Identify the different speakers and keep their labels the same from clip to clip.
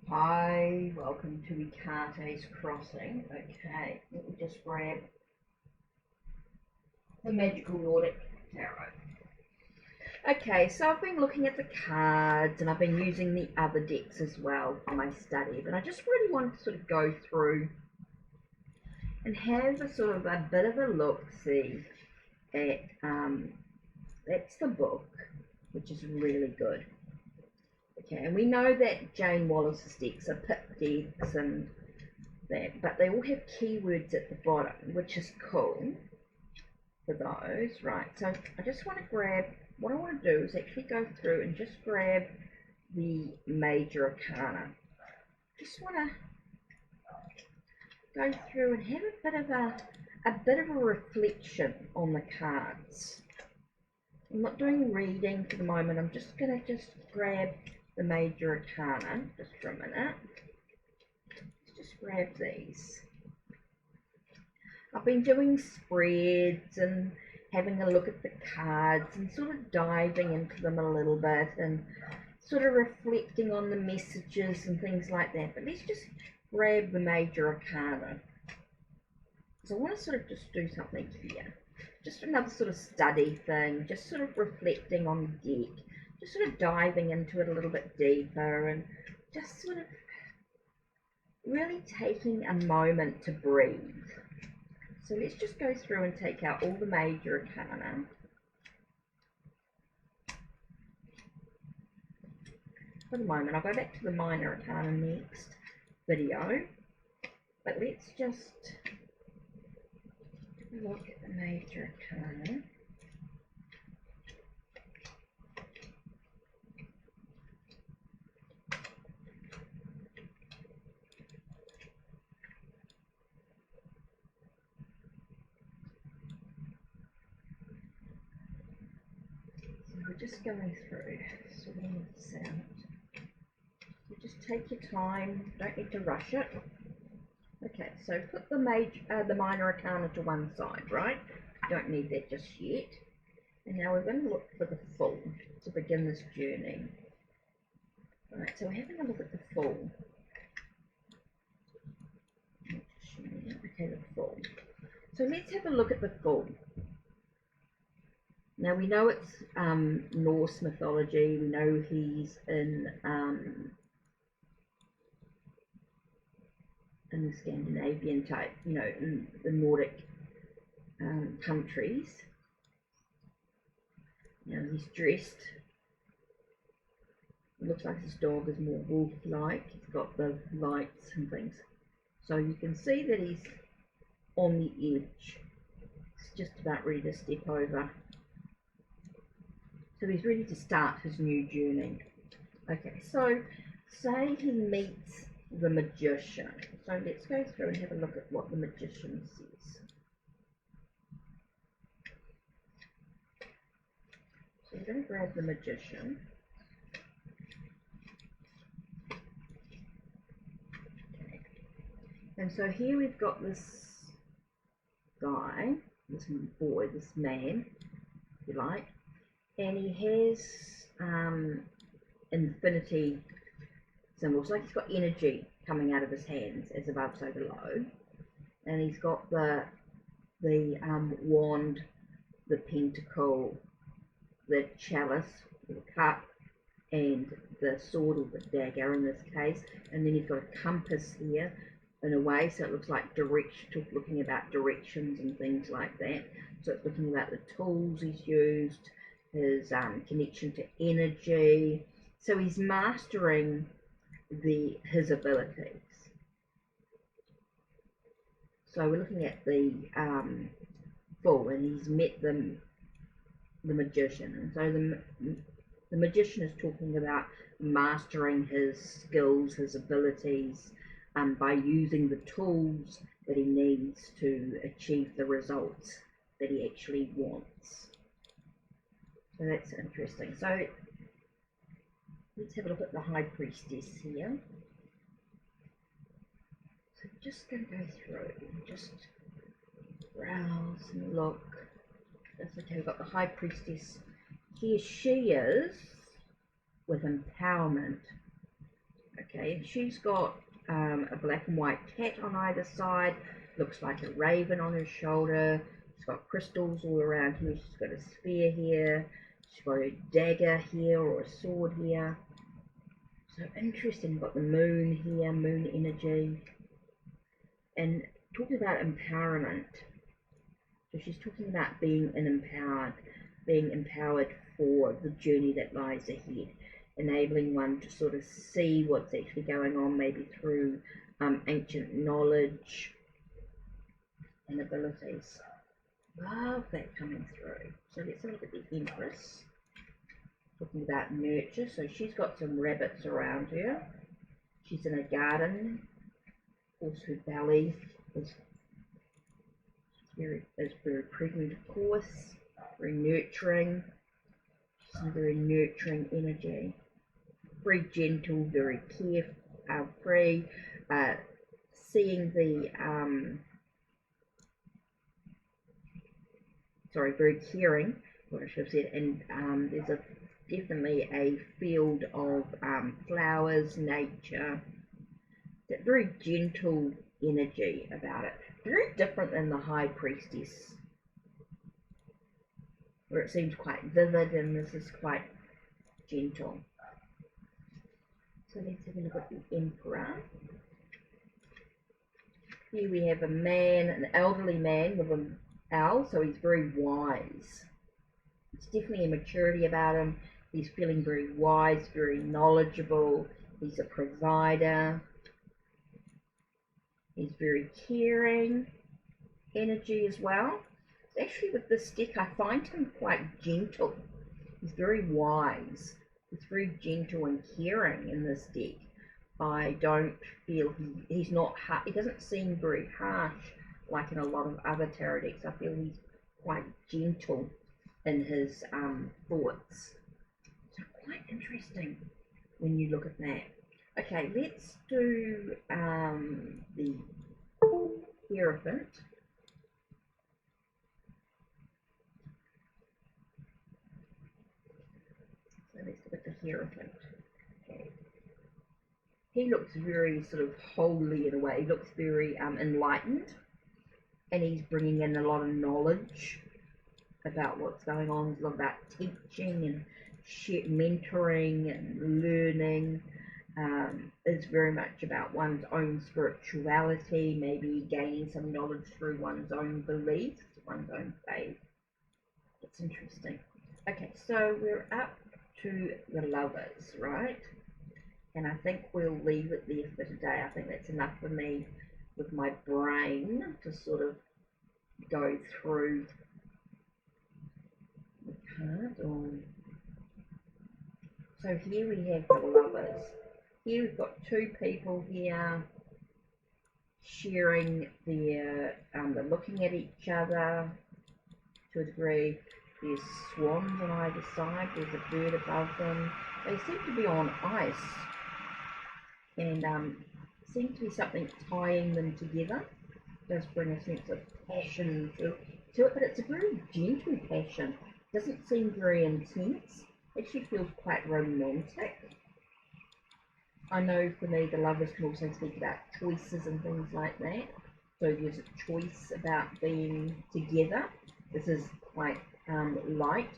Speaker 1: Hi, welcome to HeKate's Crossing. Okay, let me just grab the magical Nordic tarot. Okay, so I've been looking at the cards and I've been using the other decks as well for my study, but I just really want to sort of go through and have a sort of a bit of a look-see at, that's the book, which is really good. Okay, and we know that Jane Wallace's decks are pip decks and that, but they all have keywords at the bottom, which is cool for those, right? So I just want to grab, what I want to do is actually go through and just grab the major arcana. Just want to go through and have a bit of a reflection on the cards. I'm not doing reading for the moment. I'm just going to just grab the major arcana just for a minute. Let's just grab these. I've been doing spreads and having a look at the cards and sort of diving into them a little bit and sort of reflecting on the messages and things like that. But let's just grab the major arcana. So I want to sort of just do something here. Just another sort of study thing, just sort of reflecting on the deck, just sort of diving into it a little bit deeper and just sort of really taking a moment to breathe. So let's just go through and take out all the major arcana. For the moment, I'll go back to the minor arcana next video, but let's just look at the major arcana. So we're just going through, sorting this out. So just take your time, don't need to rush it. Okay, so put the minor arcana to one side, right? Don't need that just yet. And now we're going to look for the full to begin this journey. Right, so we're having a look at the full. Okay, the full. So let's have a look at the full. Now we know it's Norse mythology. We know he's in the Scandinavian type, you know, in the Nordic countries. Now he's dressed, it looks like his dog is more wolf-like. He's got the lights and things. So you can see that he's on the edge. He's just about ready to step over. So he's ready to start his new journey. Okay, so say he meets the magician. So let's go through and have a look at what the magician says. So we're going to grab the magician. Okay. And so here we've got this guy, this boy, this man, if you like, and he has infinity symbols, like he's got energy coming out of his hands as above so below, and he's got the wand, the pentacle, the chalice, the cup, and the sword or the dagger in this case, and then he's got a compass here in a way, so it looks like direction, looking about directions and things like that. So it's looking about the tools he's used, his connection to energy. So he's mastering his abilities. So we're looking at the full, and he's met the magician, and so the magician is talking about mastering his skills, his abilities, by using the tools that he needs to achieve the results that he actually wants. So that's interesting. So let's have a look at the High Priestess here. So I'm just going to go through and just browse and look. That's okay, we've got the High Priestess. Here she is with empowerment. Okay, and she's got a black and white cat on either side. Looks like a raven on her shoulder. She's got crystals all around here. She's got a spear here. She's got a dagger here or a sword here. So interesting. We've got the moon here, moon energy. And talking about empowerment. So she's talking about being empowered for the journey that lies ahead, enabling one to sort of see what's actually going on, maybe through ancient knowledge and abilities. Love that coming through. So let's have a look at the Empress. Talking about nurture. So she's got some rabbits around her. She's in a garden. Of course, her belly is very pregnant, of course. Very nurturing. Some very nurturing energy. Very gentle, very carefree. Seeing the very caring, what I should have said, and there's definitely a field of flowers, nature, that very gentle energy about it. Very different than the High Priestess, where it seems quite vivid, and this is quite gentle. So let's have a look at the Emperor. Here we have a man, an elderly man with an owl, so he's very wise. There's definitely a maturity about him. He's feeling very wise, very knowledgeable. He's a provider. He's very caring energy as well. Actually, with this deck, I find him quite gentle. He's very wise. He's very gentle and caring in this deck. I don't feel he's not hard. He doesn't seem very harsh like in a lot of other tarot decks. I feel he's quite gentle in his thoughts. So quite interesting when you look at that. Okay, let's do the Hierophant. So let's look at the Hierophant. Okay. He looks very sort of holy in a way. He looks very enlightened, and he's bringing in a lot of knowledge about what's going on. It's a lot about teaching and mentoring and learning. It's very much about one's own spirituality, maybe gaining some knowledge through one's own beliefs, one's own faith. It's interesting. Okay, so we're up to the Lovers, right? And I think we'll leave it there for today. I think that's enough for me with my brain to sort of go through the card. So here we have the Lovers. Here we've got two people here sharing their, they're looking at each other to a degree. There's swans on either side. There's a bird above them. They seem to be on ice, and seem to be something tying them together. It does bring a sense of passion to it, but it's a very gentle passion. It doesn't seem very intense. It actually feels quite romantic. I know for me the Lovers can also speak about choices and things like that. So there's a choice about being together. This is quite light,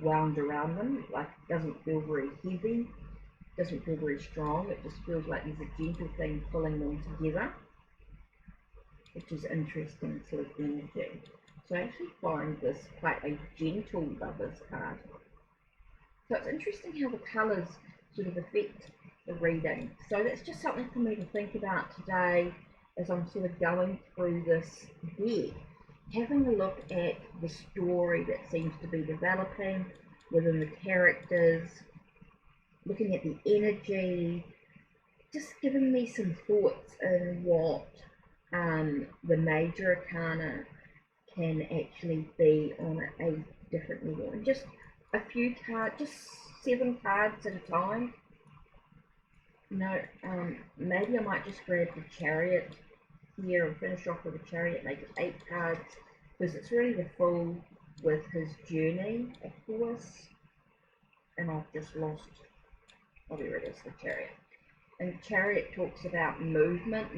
Speaker 1: wound around them. Like, it doesn't feel very heavy, doesn't feel very strong. It just feels like there's a gentle thing pulling them together, which is interesting sort of energy. So I actually find this quite a gentle Lovers card. So it's interesting how the colours sort of affect the reading. So that's just something for me to think about today as I'm sort of going through this deck, having a look at the story that seems to be developing within the characters, looking at the energy, just giving me some thoughts in what the major arcana can actually be on a different level. And just a few cards, just 7 cards at a time. Maybe I might just grab the Chariot here and finish off with the Chariot, make it 8 cards, because it's really the full with his journey, of course. And I've just lost, oh, there it is, the Chariot. And Chariot talks about movement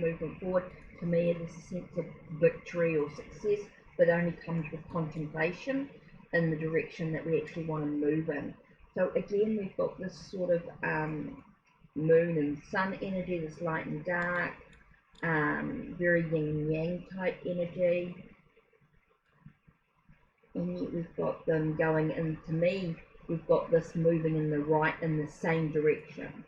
Speaker 1: forward. To me, it is a sense of victory or success, but only comes with contemplation in the direction that we actually want to move in. So again, we've got this sort of moon and sun energy, this light and dark, very yin yang type energy. And yet we've got them going, and to me, we've got this moving in the same direction.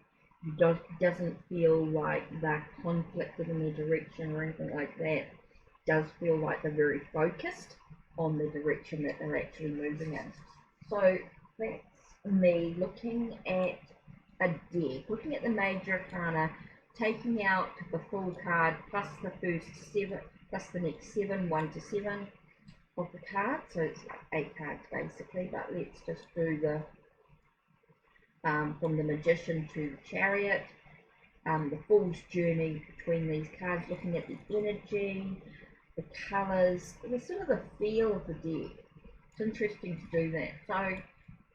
Speaker 1: It doesn't feel like they're conflicted in their direction or anything like that. It does feel like they're very focused on the direction that they're actually moving in. So that's me looking at a deck, looking at the major arcana, taking out the full card plus the first 7, plus the next 7, 1 to 7 of the cards. So it's like 8 cards basically, but let's just do the from the Magician to the Chariot, the Fool's journey between these cards, looking at the energy, the colours, the sort of the feel of the deck. It's interesting to do that. So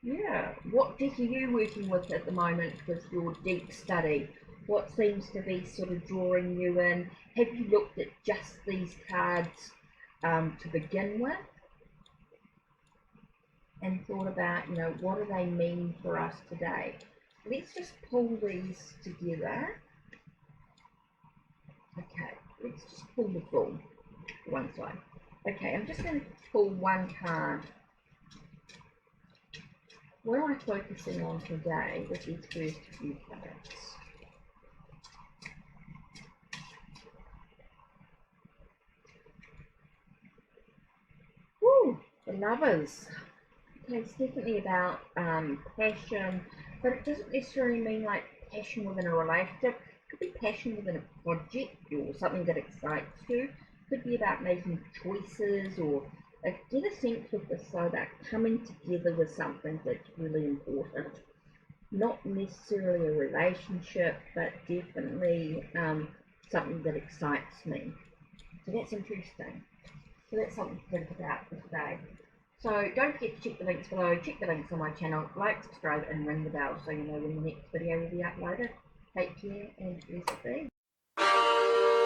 Speaker 1: yeah, what deck are you working with at the moment with your deck study? What seems to be sort of drawing you in? Have you looked at just these cards to begin with and thought about, you know, what do they mean for us today? Let's just pull these together. Okay, let's just pull the Fool to one side. Okay, I'm just going to pull one card. What am I focusing on today with these first few cards? Woo, the Lovers. Okay, it's definitely about passion, but it doesn't necessarily mean like passion within a relationship. It could be passion within a project or something that excites you. It could be about making choices, or get a sense with this so about coming together with something that's really important. Not necessarily a relationship, but definitely something that excites me. So that's interesting. So that's something to think about for today. So don't forget to check the links below, check the links on my channel, like, subscribe and ring the bell so you know when the next video will be uploaded. Take care and blessed be.